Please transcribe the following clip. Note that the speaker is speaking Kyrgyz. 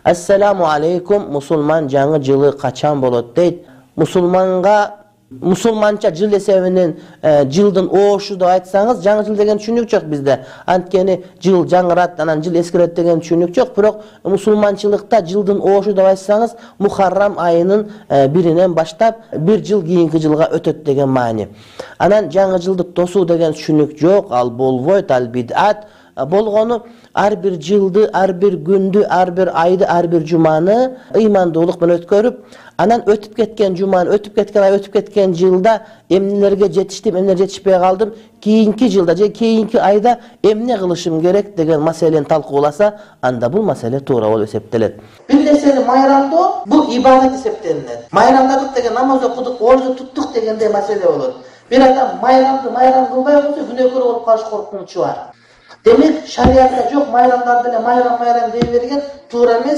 Assalamu alaikum, musulman жаңы жылы қачан болот дейт. Musulmança жыл эсебинен жылдын оошу деп айтсаңыз, жаңы жыл деген түшүнүк жок бизде. Анткени жыл жаңырат, анан жыл эскирет деген түшүнүк жок. Бирок мусулманчылыкта жылдын оошу деп айтсаңыз, Мухаррам айынын биринен баштап бир жыл кийинки жылга өтөт деген маани. Анан жаңы жылды тосуу деген түшүнүк жок, ал болбойт, ал бидат. Болгону ар бир жылды, ар бир күндү, ар бир айды, ар бир жуманы ыймандуулук менен өткөрүп, анан өтүп кеткен жуманы, өтүп кеткен ай, өтүп кеткен жылда эмнелерге жетиштим, эмнелерге жетишпей калдым, кийинки жылда же кийинки айда эмне кылышым керек деген маселени талкууласа, анда бул маселе туура болуп эсептелет. Бир нерсени майрамдоо бул ибадат эсептелинет. Майрамдадык деген намаз окудук, оруч туттук дегендей маселе болот. Бир адам майрам кылбай койсо күнөөкөр болуп калыш коркунучу бар. Demek şariatta çok bayramlar bile bayram deye bergen, tуура эмес.